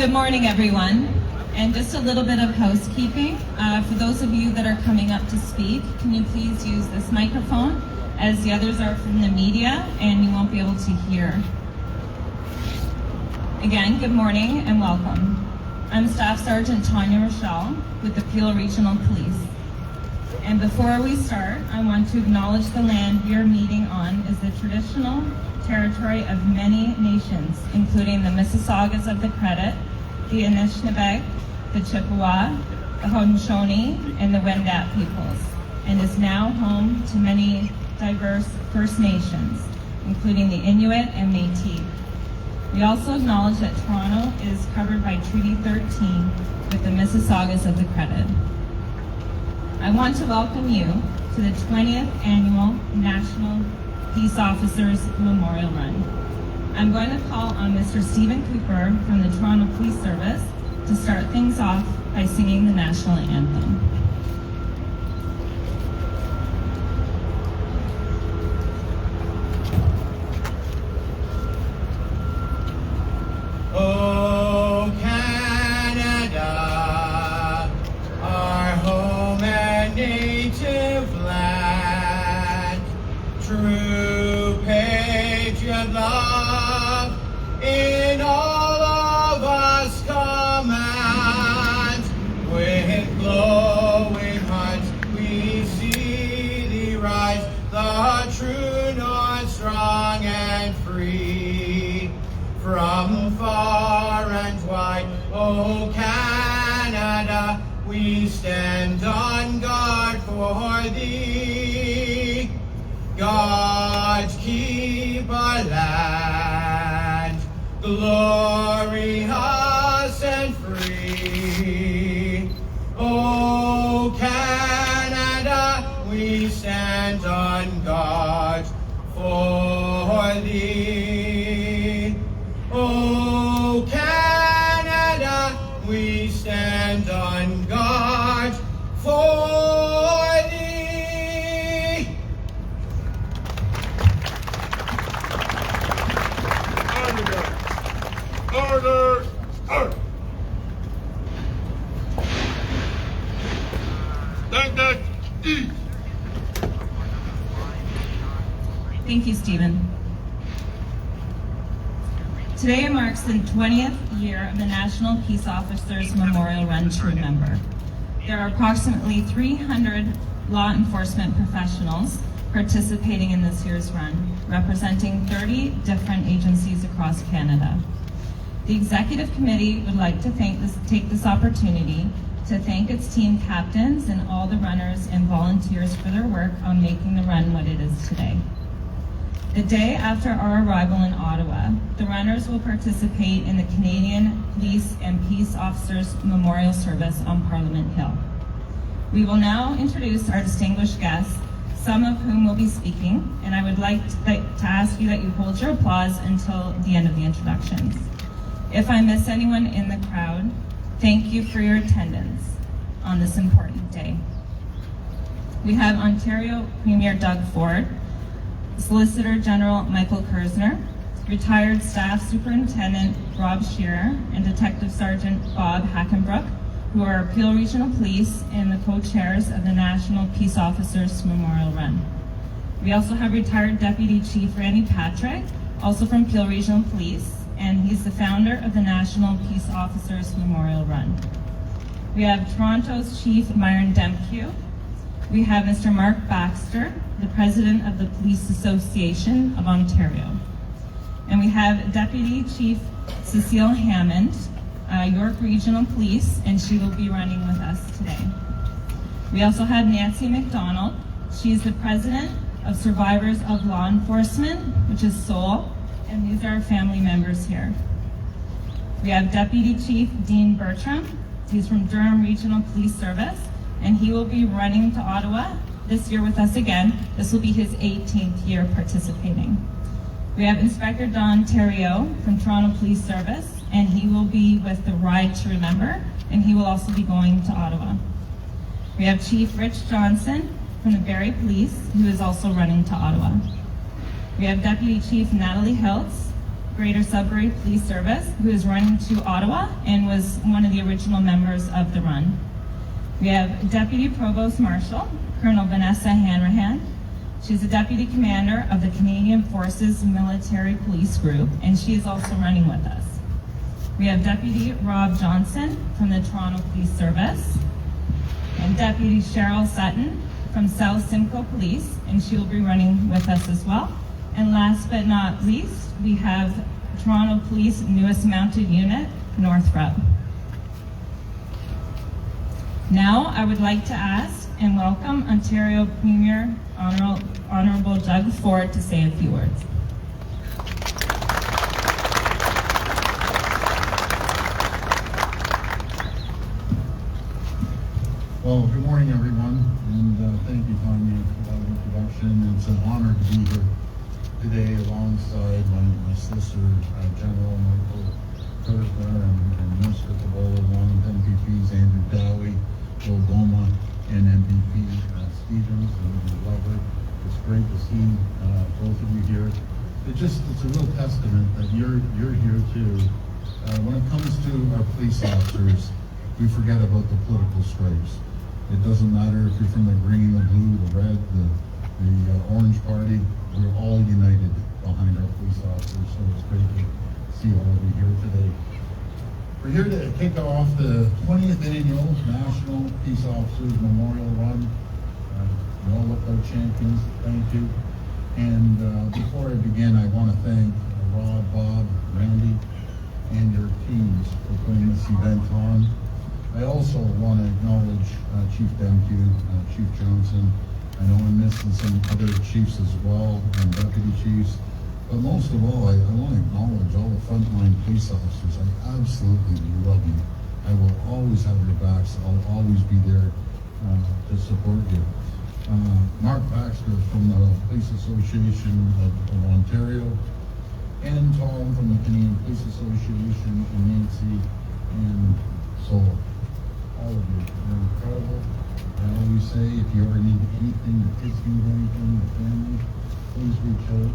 Good morning, everyone. And just a little bit of housekeeping. For those of you that are coming up to speak, can you please use this microphone, as the others are from the media and you won't be able to hear. Again, good morning and welcome. I'm Staff Sergeant Tanya Rochelle with the Peel Regional Police. And before we start, I want to acknowledge the land we are meeting on is the traditional territory of many nations, including the Mississaugas of the Credit, the Anishinaabe, the Chippewa, the Haudenosaunee, and the Wendat peoples, and is now home to many diverse First Nations, including the Inuit and Métis. We also acknowledge that Toronto is covered by Treaty 13 with the Mississaugas of the Credit. I want to welcome you to the 20th Annual National Peace Officers Memorial Run. I'm going to call on Mr. Stephen Cooper from the Toronto Police Service to start things off by singing the national anthem. Oh, Canada, our home and native land, true patriot love in all of us commands. With glowing hearts we see thee rise, the true North, strong and free. From far and wide, oh Canada, we stand on guard for thee. God keep our land glorious and free. Oh Canada, we stand on guard for thee. Oh Canada, we stand on guard for thee. Order! Order! Thank you, Stephen. Today marks the 20th year of the National Peace Officers Memorial Run to Remember. There are approximately 300 law enforcement professionals participating in this year's run, representing 30 different agencies across Canada. The Executive Committee would like to take this opportunity to thank its team captains and all the runners and volunteers for their work on making the run what it is today. The day after our arrival in Ottawa, the runners will participate in the Canadian Police and Peace Officers Memorial Service on Parliament Hill. We will now introduce our distinguished guests, some of whom will be speaking, and I would like to ask you that you hold your applause until the end of the introductions. If I miss anyone in the crowd, thank you for your attendance on this important day. We have Ontario Premier Doug Ford, Solicitor General Michael Kersner, retired Staff Superintendent Rob Shearer, and Detective Sergeant Bob Hackenbrook, who are Peel Regional Police and the co-chairs of the National Peace Officers Memorial Run. We also have retired Deputy Chief Randy Patrick, also from Peel Regional Police, and he's the founder of the National Peace Officers Memorial Run. We have Toronto's Chief Myron Demkew. We have Mr. Mark Baxter, the President of the Police Association of Ontario. And we have Deputy Chief Cecile Hammond, York Regional Police, and she will be running with us today. We also have Nancy McDonald. She's the President of Survivors of Law Enforcement, which is SOUL, and these are our family members here. We have Deputy Chief Dean Bertram. He's from Durham Regional Police Service, and he will be running to Ottawa this year with us again. This will be his 18th year participating. We have Inspector Don Theriault from Toronto Police Service, and he will be with the Ride to Remember, and he will also be going to Ottawa. We have Chief Rich Johnson from the Barrie Police, who is also running to Ottawa. We have Deputy Chief Natalie Hiltz Greater Sudbury Police Service, who is running to Ottawa and was one of the original members of the run. We have Deputy Provost Marshal, Colonel Vanessa Hanrahan. She's a Deputy Commander of the Canadian Forces Military Police Group, and she is also running with us. We have Deputy Rob Johnson from the Toronto Police Service, and Deputy Cheryl Sutton from South Simcoe Police, and she will be running with us as well. And last but not least, we have Toronto Police newest mounted unit, Northrop. Now, I would like to ask and welcome Ontario Premier Honorable Doug Ford to say a few words. Well, good morning, everyone, and thank you, Tanya, for that introduction. It's an honor to be here today alongside my Solicitor General, Michael Kurzner, and Minister Cabola, along with MPPs Andrew Dowie, Bill Goma, and MVP Stevens and Glover. It's great to see both of you here. It's a real testament that you're here too. When it comes to our police officers, we forget about the political stripes. It doesn't matter if you're from the green, the blue, the red, the orange party. We're all united behind our police officers, so it's great to see all of you here today. We're here to kick off the 20th Annual National Peace Officers Memorial Run. You all look like champions, thank you. And before I begin, I want to thank Rob, Bob, Randy, and your teams for putting this event on. I also want to acknowledge Chief Demke, Chief Johnson. I know I'm missing some other chiefs as well, and deputy chiefs. But most of all, I want to acknowledge all the frontline police officers. I absolutely love you. I will always have your backs. I'll always be there to support you. Mark Baxter from the Police Association of Ontario, and Tom from the Canadian Police Association, and Nancy, and so all of you. You're incredible. I always say, if you ever need anything, your kids need anything, your family, please reach out.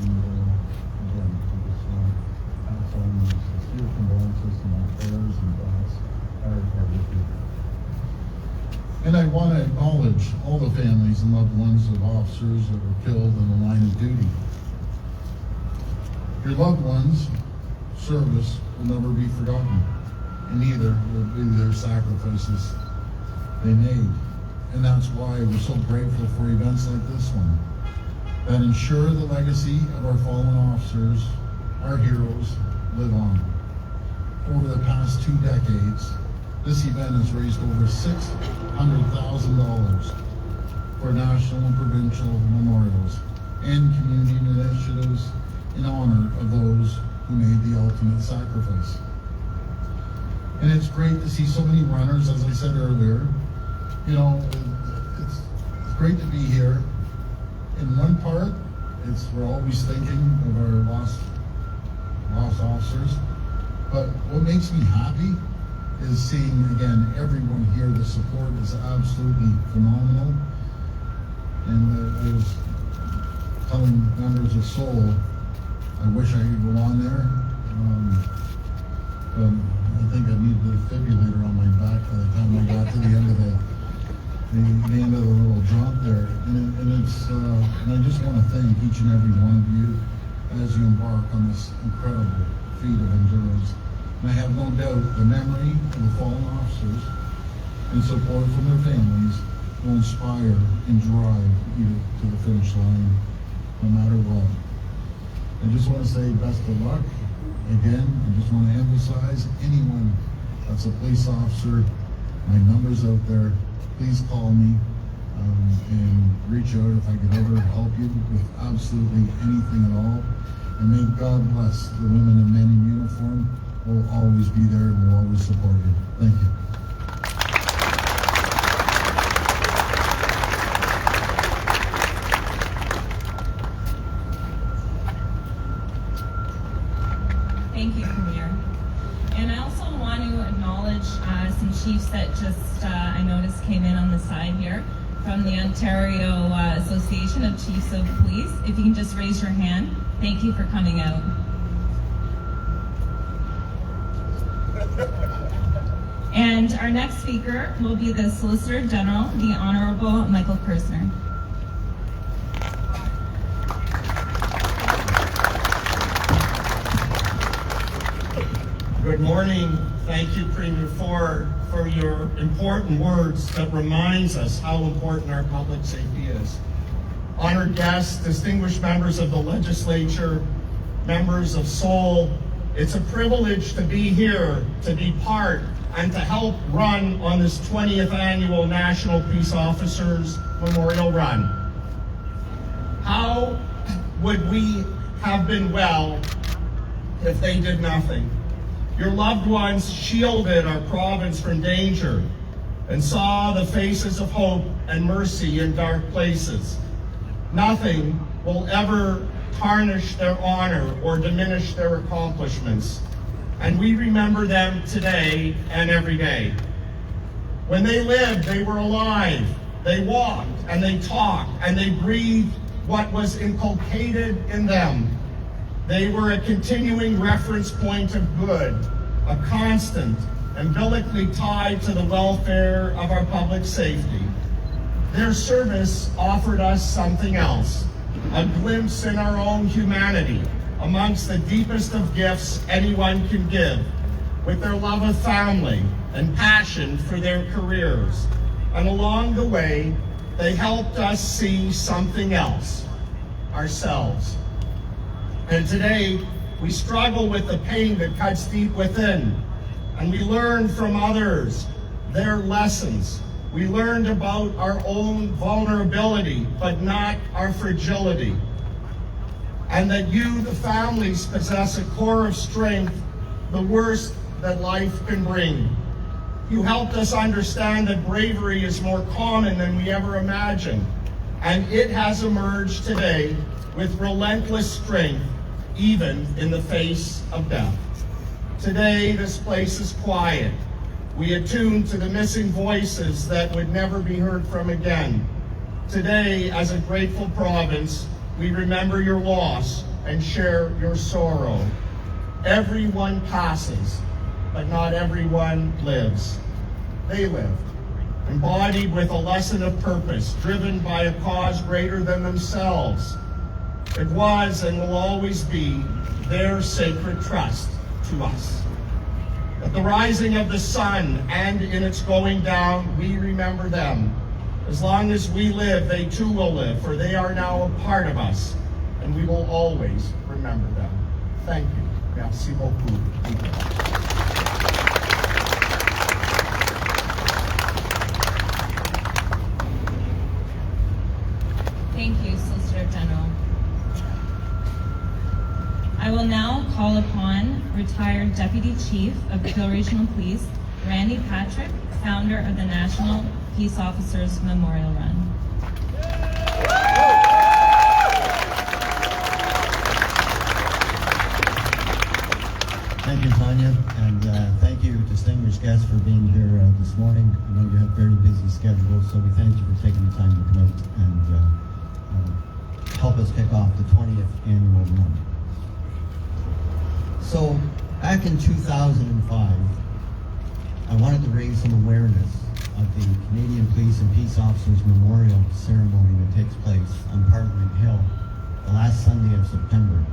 And again, I just want to pass on my sincere condolences to my prayers and thoughts are with you. And I want to acknowledge all the families and loved ones of officers that were killed in the line of duty. Your loved ones' service will never be forgotten, and neither will be their sacrifices they made. And that's why we're so grateful for events like this one, that ensure the legacy of our fallen officers, our heroes, live on. Over the past 2 decades, this event has raised over $600,000 for national and provincial memorials and community initiatives in honor of those who made the ultimate sacrifice. And it's great to see so many runners, as I said earlier. You know, it's great to be here. In one part, we're always thinking of our lost officers. But what makes me happy is seeing, again, everyone here. The support is absolutely phenomenal. And I was telling members of Soul, I wish I could go on there. But I think I need a defibrillator on my back by the time I got to the end of the little jaunt there. And I just want to thank each and every one of you as you embark on this incredible feat of endurance. And I have no doubt the memory of the fallen officers and support from their families will inspire and drive you to the finish line, no matter what. I just want to say best of luck. Again, I just want to emphasize, anyone that's a police officer, my number's out there. Please call me and reach out if I could ever help you with absolutely anything at all. And may God bless the women and men in uniform. We'll always be there and we'll always support you. Thank you. Thank you, Premier. And I also want to acknowledge some chiefs that just, I noticed came in on the side here from the Ontario Association of Chiefs of Police. If you can just raise your hand. Thank you for coming out. And our next speaker will be the Solicitor General, the Honorable Michael Kersner. Good morning. Thank you, Premier Ford, for your important words that reminds us how important our public safety is. Honored guests, distinguished members of the legislature, members of Seoul, it's a privilege to be here, to be part, and to help run on this 20th annual National Peace Officers Memorial Run. How would we have been well if they did nothing? Your loved ones shielded our province from danger and saw the faces of hope and mercy in dark places. Nothing will ever tarnish their honor or diminish their accomplishments. And we remember them today and every day. When they lived, they were alive. They walked and they talked and they breathed what was inculcated in them. They were a continuing reference point of good, a constant, umbilically tied to the welfare of our public safety. Their service offered us something else, a glimpse in our own humanity, amongst the deepest of gifts anyone can give, with their love of family and passion for their careers. And along the way, they helped us see something else, ourselves. And today, we struggle with the pain that cuts deep within, and we learn from others their lessons. We learned about our own vulnerability, but not our fragility. And that you, the families, possess a core of strength, the worst that life can bring. You helped us understand that bravery is more common than we ever imagined, and it has emerged today with relentless strength, even in the face of death. Today, this place is quiet. We attune to the missing voices that would never be heard from again. Today, as a grateful province, we remember your loss and share your sorrow. Everyone passes, but not everyone lives. They lived, embodied with a lesson of purpose, driven by a cause greater than themselves. It was and will always be their sacred trust to us. At the rising of the sun and in its going down, we remember them. As long as we live, they too will live, for they are now a part of us, and we will always remember them. Thank you. Merci beaucoup. Thank you, Solicitor General. I will now call upon retired Deputy Chief of Peel Regional Police, Randy Patrick, founder of the National Peace Officers Memorial Run. Thank you, Tanya, and thank you, distinguished guests, for being here this morning. I know you have very busy schedules, so we thank you for taking the time to come out and help us kick off the 20th annual run. So, back in 2005, I wanted to raise some awareness of the Canadian Police and Peace Officers Memorial Ceremony that takes place on Parliament Hill the last Sunday of September.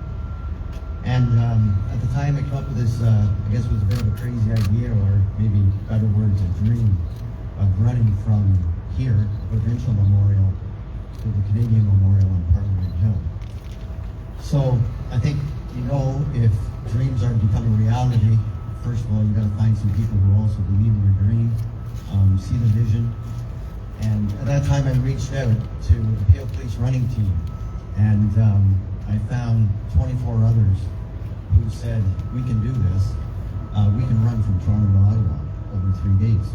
And at the time I came up with this, I guess it was a bit of a crazy idea, or maybe better words, a dream, of running from here, the Provincial Memorial, to the Canadian Memorial on Parliament Hill. So I think, you know, if dreams are to become a reality, first of all, you got to find some people who also believe in your dream, see the vision. And at that time, I reached out to the Peel Police running team, and I found 24 others who said, we can do this. We can run from Toronto to Ottawa over 3 days.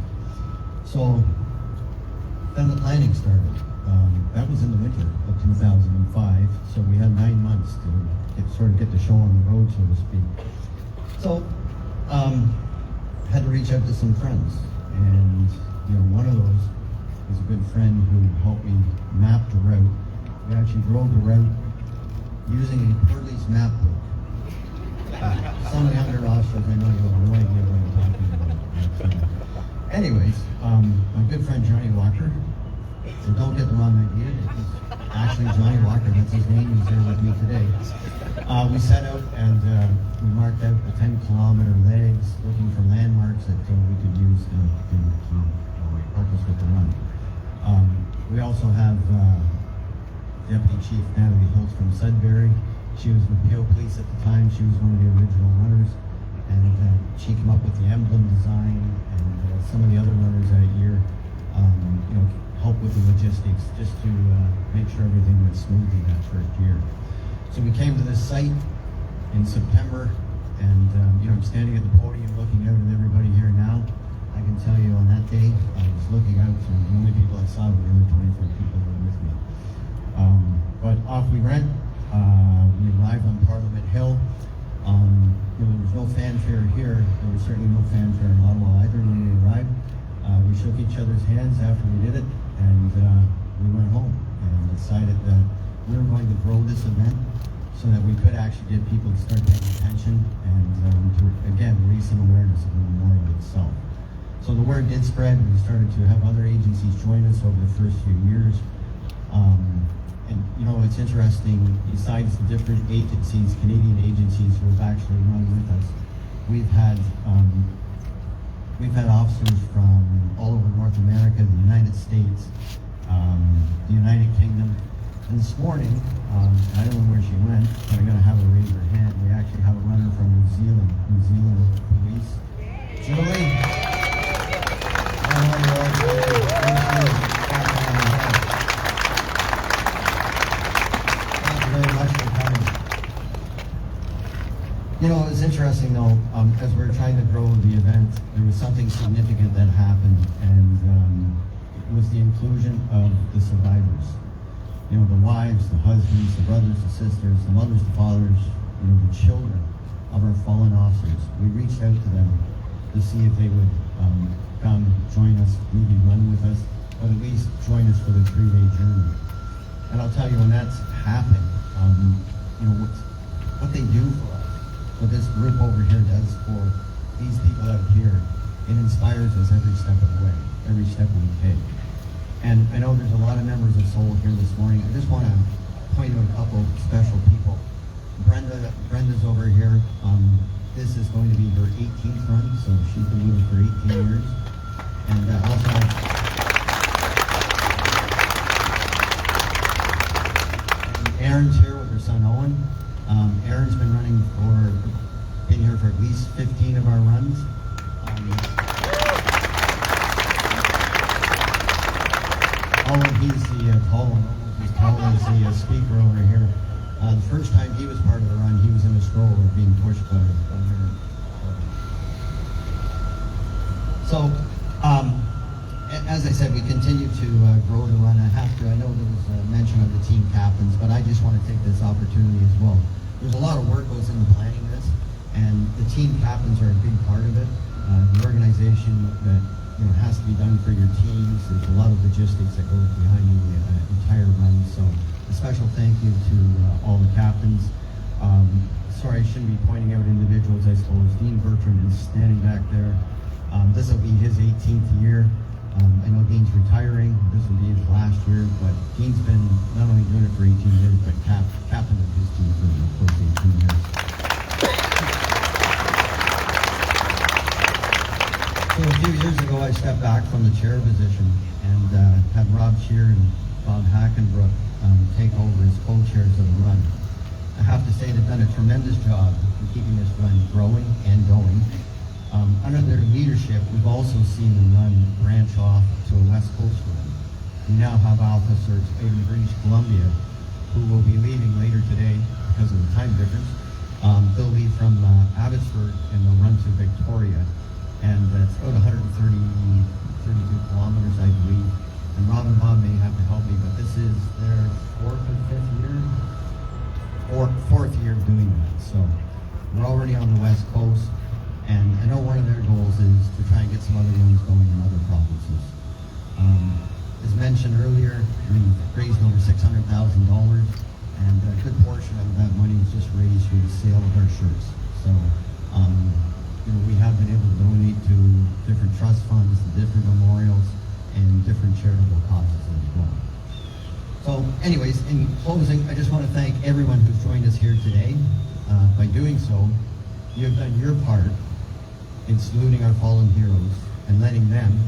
So then the planning started. That was in the winter of 2005, so we had 9 months to get the show on the road, so to speak. So had to reach out to some friends, and you know, one of those was a good friend who helped me map the route. We actually drove the route using a Purley's map book. Some younger officers, I know you have no idea what I'm talking talking about. But, anyways, my good friend Johnny Walker, so don't get the wrong idea, it's actually Johnny Walker, that's his name, he's here with me today. We set out and we marked out the 10-kilometer legs, looking for landmarks that we could use to help us with the run. We also have Deputy Chief Natalie Hiltz from Sudbury. She was with Peel Police at the time. She was one of the original runners, and she came up with the emblem design, and some of the other runners that year, helped with the logistics just to make sure everything went smoothly that first year. So we came to this site in September, and I'm standing at the podium looking out at everybody here now. I can tell you on that day, I was looking out, and the only people I saw were the other 24 people that were with me. But off we went. We arrived on Parliament Hill. There was no fanfare here. There was certainly no fanfare in Ottawa either when we arrived. We shook each other's hands after we did it, and we went home and decided that we were going to grow this event so that we could actually get people to start paying attention and to, again, raise some awareness of the memorial itself. So the word did spread. We started to have other agencies join us over the first few years. And it's interesting, besides the different agencies, Canadian agencies who have actually run with us, we've had officers from all over North America, the United States, the United Kingdom. And this morning, I don't know where she went, but I'm going to have her raise her hand. We actually have a runner from New Zealand Police. Julie? It's interesting though, as we're trying to grow the event, there was something significant that happened, and it was the inclusion of the survivors. The wives, the husbands, the brothers, the sisters, the mothers, the fathers, the children of our fallen officers. We reached out to them to see if they would come join us, maybe run with us, but at least join us for the 3-day journey. And I'll tell you, when that's happened, what they do for us, what this group over here does for these people out here, it inspires us every step of the way, every step we take. And I know there's a lot of members of Soul here this morning. I just want to point out a couple of special people. Brenda's over here. This is going to be her 18th run, so she's been with us for 18 years. And also, Erin's here with her son Owen. Erin's been here for at least 15 of our runs. Owen, he's the tall one, almost as tall as the speaker over here. The first time he was part of the run, he was in a stroller being pushed by Erin. So, as I said, we continue to grow the run. I know there was a mention of the team captains, but I just want to take this opportunity as well. There's a lot of work goes into planning this, and the team captains are a big part of it. The organization that has to be done for your teams. There's a lot of logistics that goes behind the entire run. So a special thank you to all the captains. Sorry, I shouldn't be pointing out individuals, I suppose. Dean Bertrand is standing back there. This will be his 18th year. I know Dean's retiring. This will be his last year, but Dean's been not only doing it for 18 years, but captain of his team for close to 18 years. So a few years ago, I stepped back from the chair position and had Rob Shear and Bob Hackenbrook take over as co-chairs of the run. I have to say they've done a tremendous job in keeping this run growing and going. Under their leadership, we've also seen the run branch off to a West Coast run. We now have officers in British Columbia who will be leaving later today because of the time difference. They'll leave from Abbotsford and they'll run to Victoria. And it's about 132 kilometers, I believe. And Rob and Bob may have to help me, but this is their fourth year of doing that. So we're already on the West Coast. And I know one of their goals is to try and get some other runs going in other provinces. As mentioned earlier, we raised over $600,000, and a good portion of that money was just raised through the sale of our shirts. So, we have been able to donate to trust funds, the different memorials, and different charitable causes as well. So anyways, in closing, I just want to thank everyone who's joined us here today. By doing so, you have done your part in saluting our fallen heroes and letting them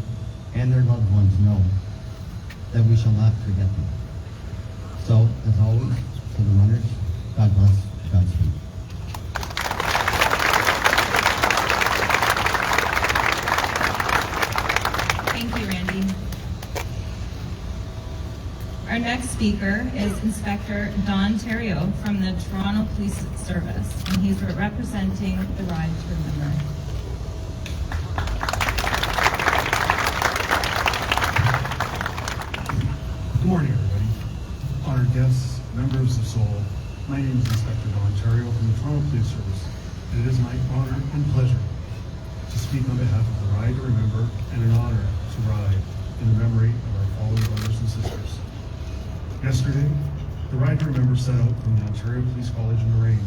and their loved ones know that we shall not forget them. So, as always, to the runners, God bless, Godspeed. Thank you, Randy. Our next speaker is Inspector Don Theriault from the Toronto Police Service, and he's representing the Ride to Remember. Good morning, everybody. Honored guests, members of SOUL, my name is Inspector Don Theriault from the Toronto Police Service, and it is my honor and pleasure to speak on behalf of the Ride to Remember and an honor to ride in the memory of our fallen brothers and sisters. Yesterday, the Ride to Remember set out from the Ontario Police College in the rain.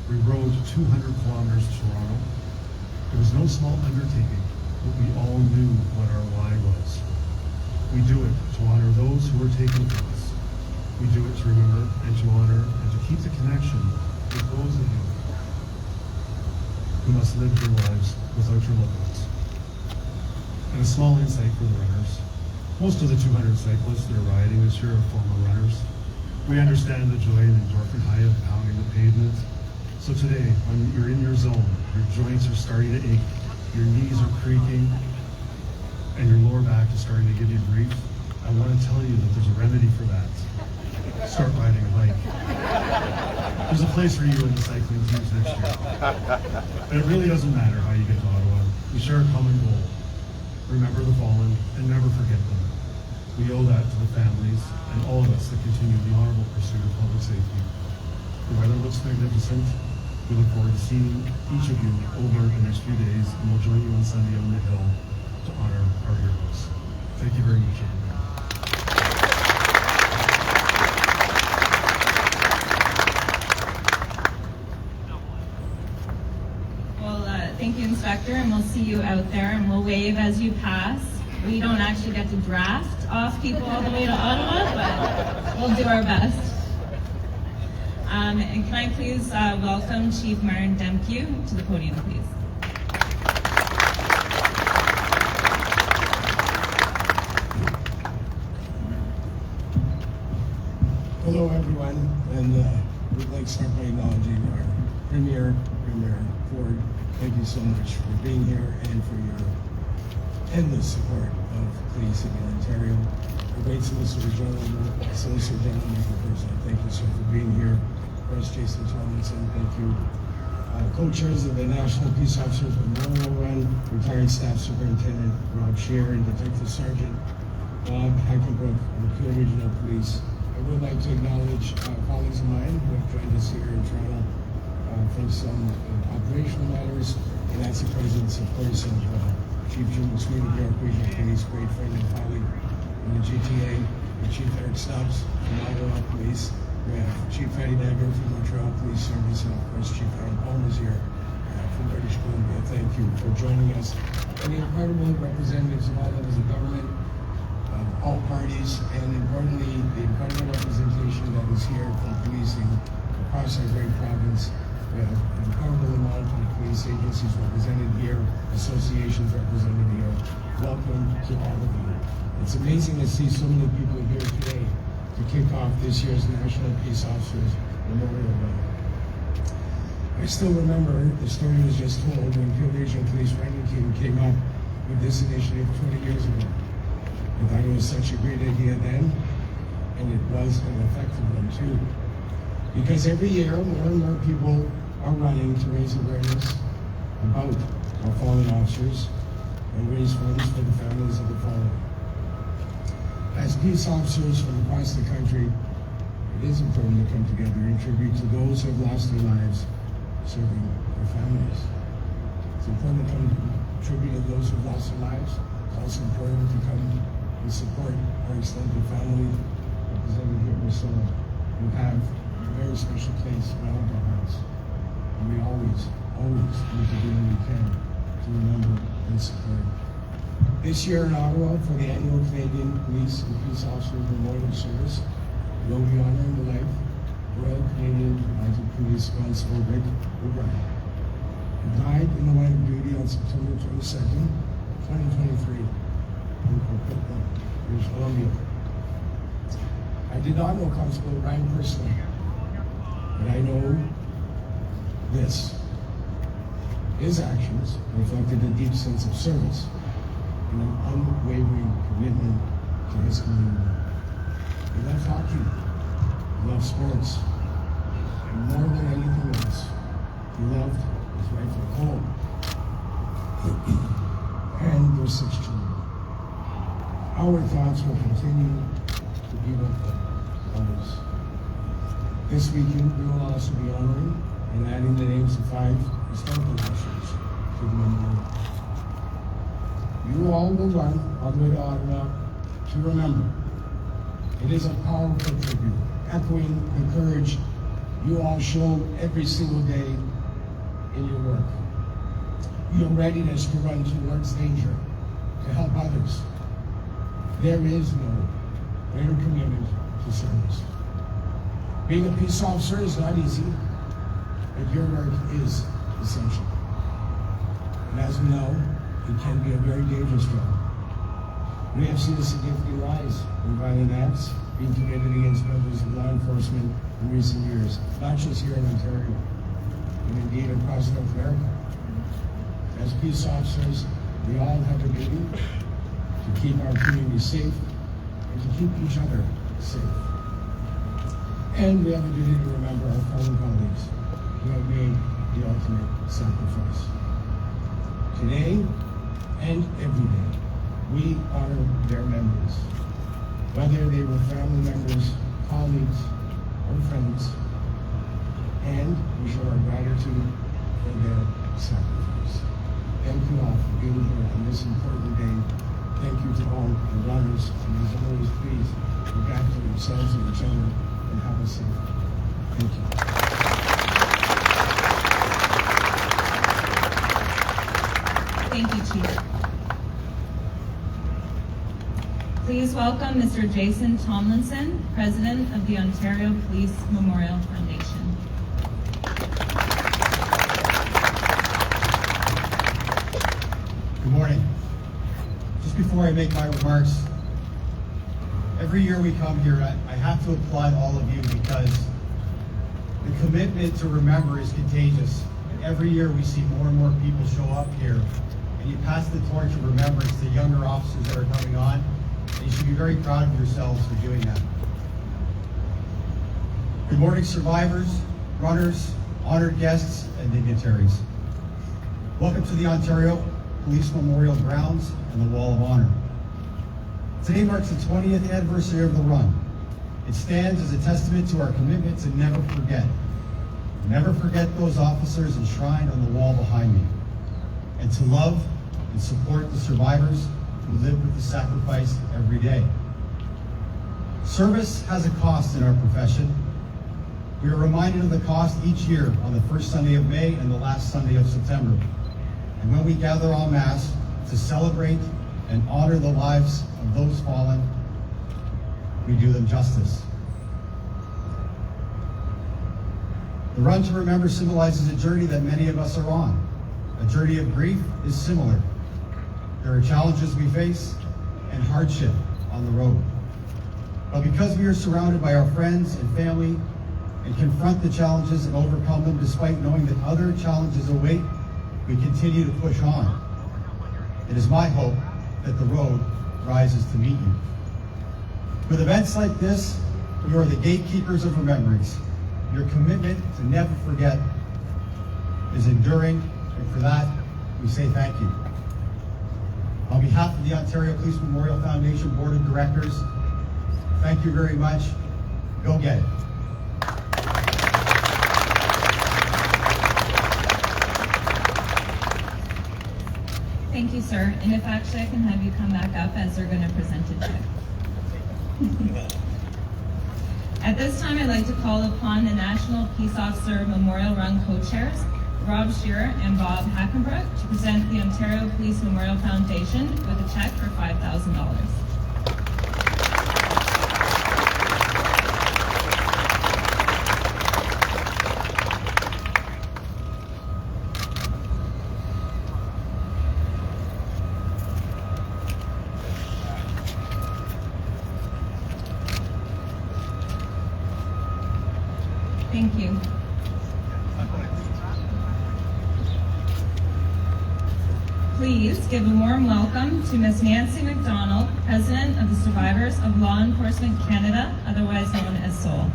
We rode 200 kilometers to Toronto. It was no small undertaking, but we all knew what our why was. We do it to honor those who were taken from us. We do it to remember and to honor and to keep the connection with those of you who must live your lives without your loved ones. And a small insight for the runners. Most of the 200 cyclists that are riding this year are former runners. We understand the joy and endorphin high of pounding the pavement. So today, when you're in your zone, your joints are starting to ache, your knees are creaking, and your lower back is starting to give you grief, I want to tell you that there's a remedy for that. Start riding a bike. There's a place for you in the cycling teams next year. But it really doesn't matter how you get to Ottawa. We share a common goal. Remember the fallen and never forget them. We owe that to the families and all of us that continue the honorable pursuit of public safety. The weather looks magnificent. We look forward to seeing each of you over the next few days, and we'll join you on Sunday on the Hill to honor our heroes. Thank you very much, everyone. Thank you, Inspector, and we'll see you out there, and we'll wave as you pass. We don't actually get to draft off people all the way to Ottawa, but we'll do our best. And can I please welcome Chief Martin Demke to the podium, please. Hello, everyone, and we'd like to start by acknowledging our Premier Ford. Thank you so much for being here and for your endless support of policing in Ontario. Our great Solicitor General Michael Person, thank you, sir, for being here. Vice Jason Tomlinson, thank you. Co-chairs of the National Peace Officers Memorial Run, retired Staff Superintendent Rob Scheer and Detective Sergeant Bob Hackenbrook of the Peel Regional Police. I would like to acknowledge colleagues of mine who have joined us here in Toronto from some operational matters, and that's the presence, of course, of Chief Jim McSween of York Regional Police, great friend and colleague in the GTA, and Chief Eric Stubbs from Ottawa Police. We have Chief Fatty Dagger from Montreal Police Service, and of course Chief Harold Palmer is here from British Columbia. Thank you for joining us. And the incredible representatives of all levels of government, all parties, and importantly, the incredible representation that is here from policing across our great province. We have an incredible amount of police agencies represented here, associations represented here. Welcome to all of you. It's amazing to see so many people here today to kick off this year's National Peace Officers Memorial Run. I still remember the story was just told when Peel Regional Police Running Team came up with this initiative 20 years ago. I thought it was such a great idea then, and it was an effective one too. Because every year, more and more people are running to raise awareness about our fallen officers and raise funds for the families of the fallen. As peace officers from across the country, it is important to come together and tribute to those who have lost their lives serving their families. It's important to come to tribute to those who have lost their lives. It's also important to come and support our extended family represented here in Priscilla, who have a very special place in all of our hearts. And we always need to do what we can to remember and support This year in Ottawa, for the annual Canadian Police and Peace Officers Memorial Service, we will be honoring the life of Royal Canadian Mounted Police Constable Rick O'Brien, who died in the line of duty on September 22nd, 2023, in British Columbia. I did not know Constable O'Brien personally, but I know this. His actions reflected a deep sense of service and an unwavering commitment to his community. He loved hockey, he loved sports, and more than anything else, he loved his wife Nicole and their 6 children. Our thoughts will continue to be with them always. This weekend, we will also be honoring and adding the names of 5 historical officers to the memorial. You all will run all the way to Ottawa to remember. It is a powerful tribute, echoing the courage you all show every single day in your work. Your readiness to run towards danger, to help others. There is no greater commitment to service. Being a peace officer is not easy, but your work is essential. And as we know, it can be a very dangerous job. We have seen a significant rise in violent acts being committed against members of law enforcement in recent years, not just here in Ontario, but indeed across North America. As peace officers, we all have a duty to keep our community safe and to keep each other safe. And we have a duty to remember our fallen colleagues who have made the ultimate sacrifice. Today and every day, we honor their memories, whether they were family members, colleagues, or friends, and we show our gratitude for their sacrifice. Thank you all for being here on this important day. Thank you to all the runners, and as always, please look after yourselves and each other and have a safe day. Thank you. Thank you, Chief. Please welcome Mr. Jason Tomlinson, President of the Ontario Police Memorial Foundation. Good morning. Just before I make my remarks, every year we come here, I have to applaud all of you because the commitment to remember is contagious. And every year we see more and more people show up here, and you pass the torch of remembrance to younger officers that are coming on, and you should be very proud of yourselves for doing that. Good morning, survivors, runners, honored guests, and dignitaries. Welcome to the Ontario Police Memorial Grounds and the Wall of Honor. Today marks the 20th anniversary of the run. It stands as a testament to our commitment to never forget. Never forget those officers enshrined on the wall behind me, and to love and support the survivors who live with the sacrifice every day. Service has a cost in our profession. We are reminded of the cost each year on the first Sunday of May and the last Sunday of September. And when we gather en masse to celebrate and honor the lives of those fallen, we do them justice. The Run to Remember symbolizes a journey that many of us are on. A journey of grief is similar. There are challenges we face and hardship on the road. But because we are surrounded by our friends and family and confront the challenges and overcome them despite knowing that other challenges await, we continue to push on. It is my hope that the road rises to meet you. With events like this, you are the gatekeepers of remembrance. Your commitment to never forget is enduring, and for that, we say thank you. On behalf of the Ontario Police Memorial Foundation Board of Directors, thank you very much. Go get it. Thank you, sir. And if actually I can have you come back up as they're going to present a check. At this time, I'd like to call upon the National Peace Officer Memorial Run co-chairs, Rob Shearer and Bob Hackenbrook to present the Ontario Police Memorial Foundation with a check for $5,000. Thank you. Please give a warm welcome to Ms. Nancy McDonald, President of the Survivors of Law Enforcement Canada, otherwise known as SOL.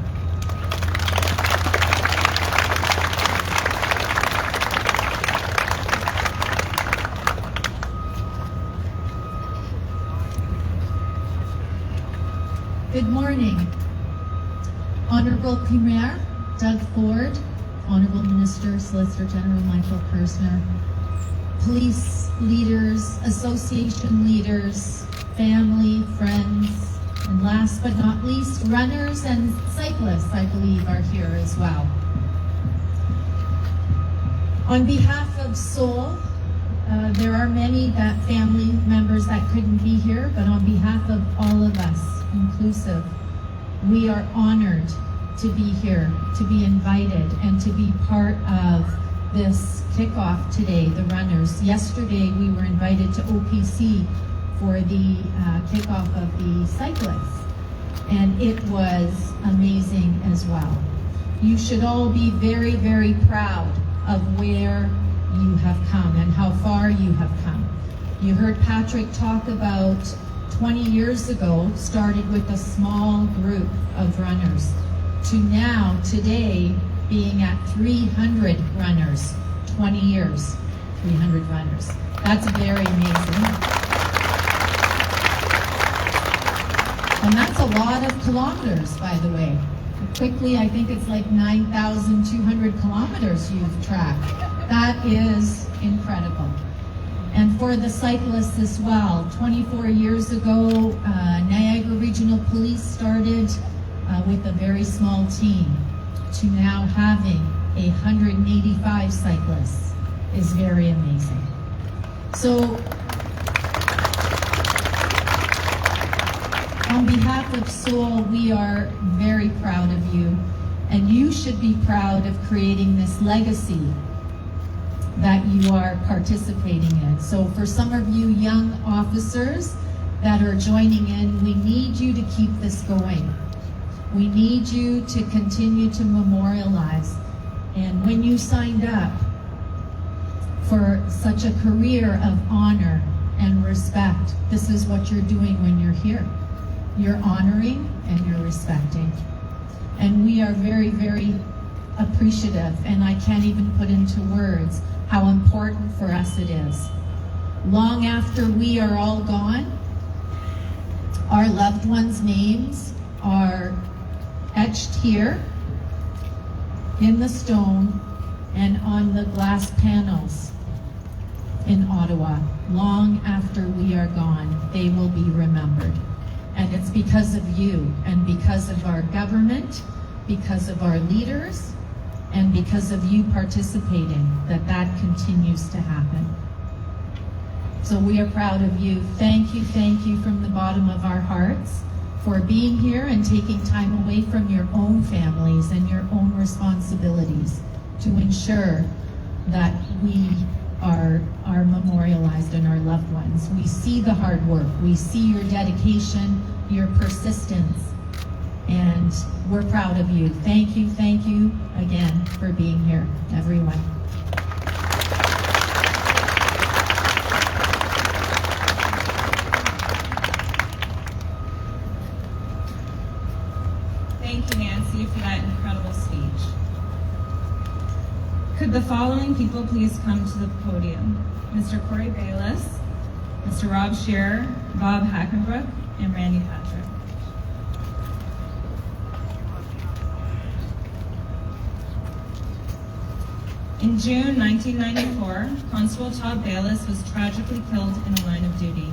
Good morning. Honorable Premier Doug Ford, Honorable Minister, Solicitor General Michael Kersner, police leaders, association leaders, family, friends, and last but not least, runners and cyclists, I believe, are here as well. On behalf of SOL, there are many family members that couldn't be here, but on behalf of all of us, inclusive, we are honored to be here, to be invited, and to be part of this kickoff today, the runners. Yesterday, we were invited to OPC for the kickoff of the cyclists, and it was amazing as well. You should all be very, very proud of where you have come and how far you have come. You heard Patrick talk about 20 years ago, started with a small group of runners, to now, today, being at 300 runners, 20 years, 300 runners. That's very amazing. And that's a lot of kilometers, by the way. Quickly, I think it's like 9,200 kilometers you've tracked. That is incredible. And for the cyclists as well, 24 years ago, Niagara Regional Police started with a very small team, to now having 185 cyclists is very amazing. So, on behalf of SOL, we are very proud of you, and you should be proud of creating this legacy that you are participating in. So for some of you young officers that are joining in, we need you to keep this going. We need you to continue to memorialize. And when you signed up for such a career of honor and respect, this is what you're doing when you're here. You're honoring and you're respecting. And we are very, very appreciative, and I can't even put into words how important for us it is. Long after we are all gone, our loved ones' names are etched here in the stone and on the glass panels in Ottawa. Long after we are gone, they will be remembered. And it's because of you and because of our government, because of our leaders, and because of you participating that that continues to happen. So we are proud of you. Thank you from the bottom of our hearts for being here and taking time away from your own families and your own responsibilities to ensure that we are memorialized and our loved ones. We see the hard work, we see your dedication, your persistence, and we're proud of you. Thank you again for being here, everyone. Thank you, Nancy, for that incredible speech. Could the following people please come to the podium? Mr. Corey Bayless, Mr. Rob Shearer, Bob Hackenbrook, and Randy Patrick. In June 1994, Constable Todd Bayless was tragically killed in a line of duty.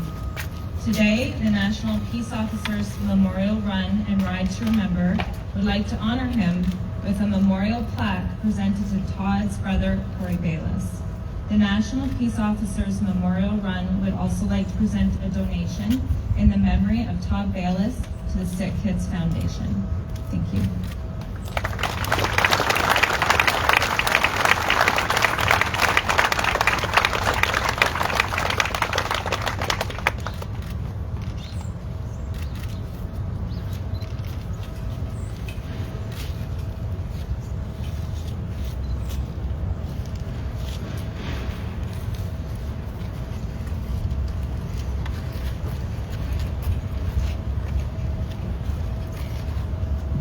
Today, the National Peace Officers Memorial Run and Ride to Remember would like to honor him with a memorial plaque presented to Todd's brother, Corey Bayless. The National Peace Officers Memorial Run would also like to present a donation in the memory of Todd Bayless to the Sick Kids Foundation. Thank you.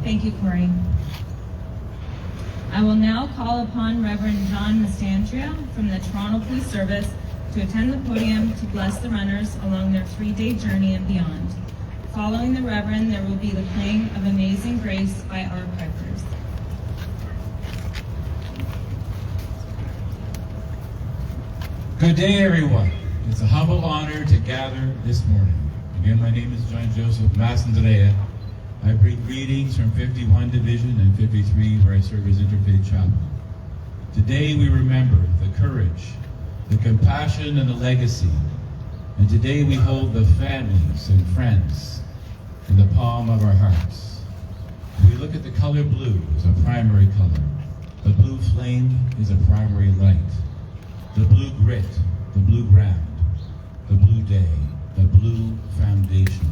Thank you, Corey. I will now call upon Reverend John Mastandria from the Toronto Police Service to attend the podium to bless the runners along their 3-day journey and beyond. Following the Reverend, there will be the playing of Amazing Grace by our pipers. Good day, everyone. It's a humble honor to gather this morning. Again, my name is John Joseph Mastandria. I bring greetings from 51 Division and 53, where I serve as Interfaith Chaplain. Today we remember the courage, the compassion, and the legacy. And today we hold the families and friends in the palm of our hearts. We look at the color blue as a primary color. The blue flame is a primary light. The blue grit, the blue ground, the blue day, the blue foundation.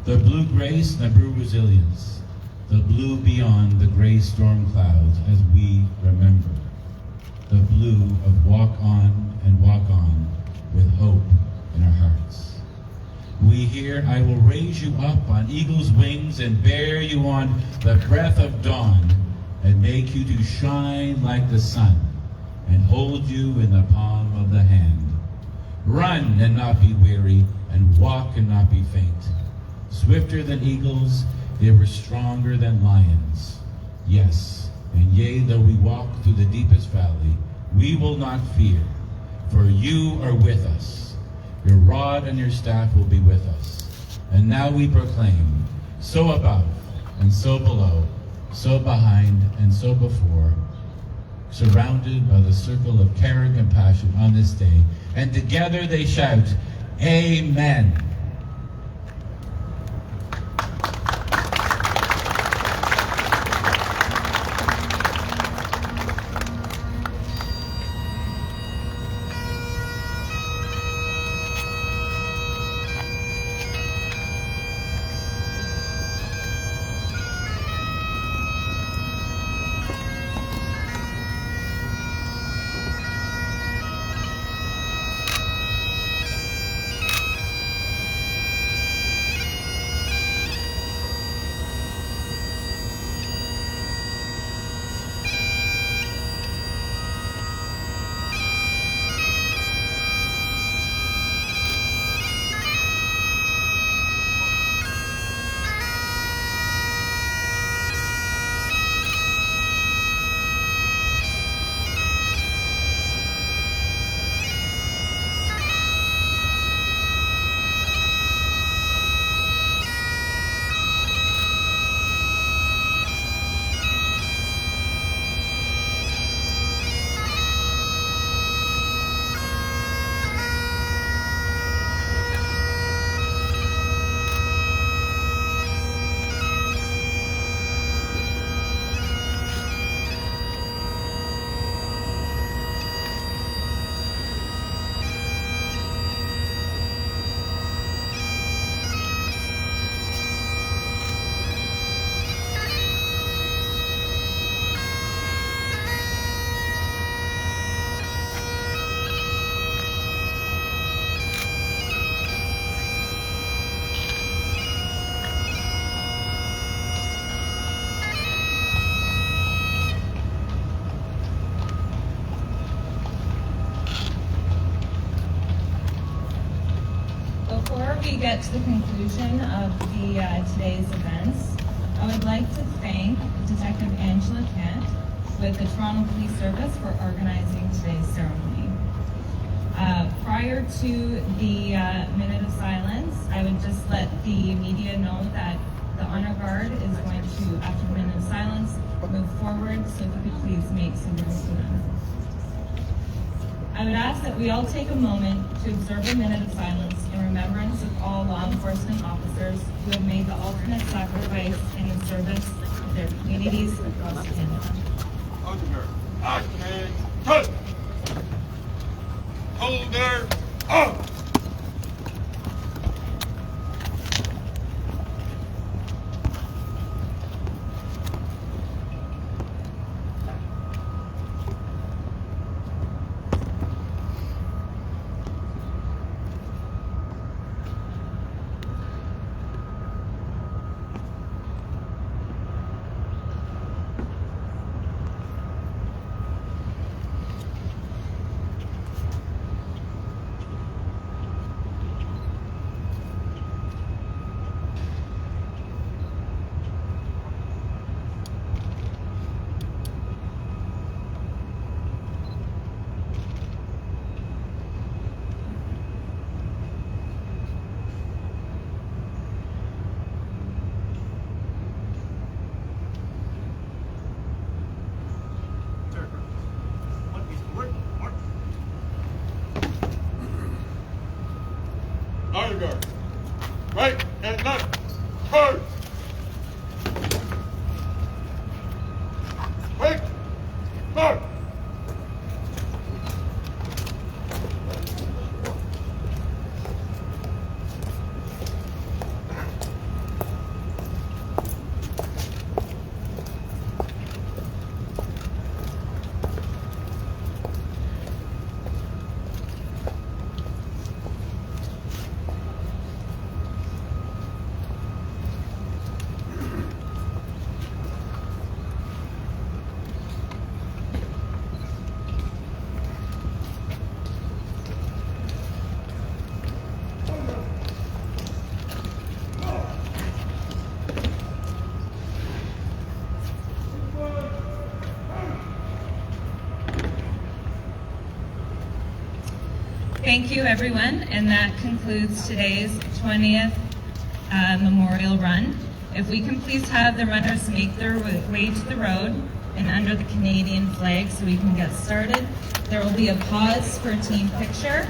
The blue grace and the blue resilience, the blue beyond the gray storm clouds as we remember. The blue of walk on and walk on with hope in our hearts. We hear, I will raise you up on eagle's wings and bear you on the breath of dawn and make you to shine like the sun and hold you in the palm of the hand. Run and not be weary and walk and not be faint. Swifter than eagles, they were stronger than lions. Yes, and yea, though we walk through the deepest valley, we will not fear, for you are with us. Your rod and your staff will be with us. And now we proclaim, so above and so below, so behind and so before, surrounded by the circle of care and compassion on this day. And together they shout, Amen. Before we get to the conclusion of today's events, I would like to thank Detective Angela Kent with the Toronto Police Service for organizing today's ceremony. Prior to the minute of silence, I would just let the media know that the honor guard is going to, after a minute of silence, move forward, so if you could please make some room for them. I would ask that we all take a moment to observe a minute of silence in remembrance of all law enforcement officers who have made the ultimate sacrifice in the service of their communities across Canada. Holder up! Honor guard. Right and left. Hard. Quick. Hard. Thank you, everyone, and that concludes today's 20th Memorial Run. If we can please have the runners make their way to the road and under the Canadian flag so we can get started. There will be a pause for a team picture.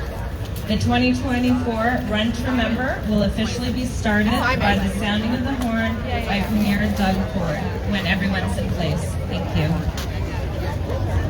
The 2024 Run to Remember will officially be started by the sounding of the horn by Premier Doug Ford when everyone's in place. Thank you.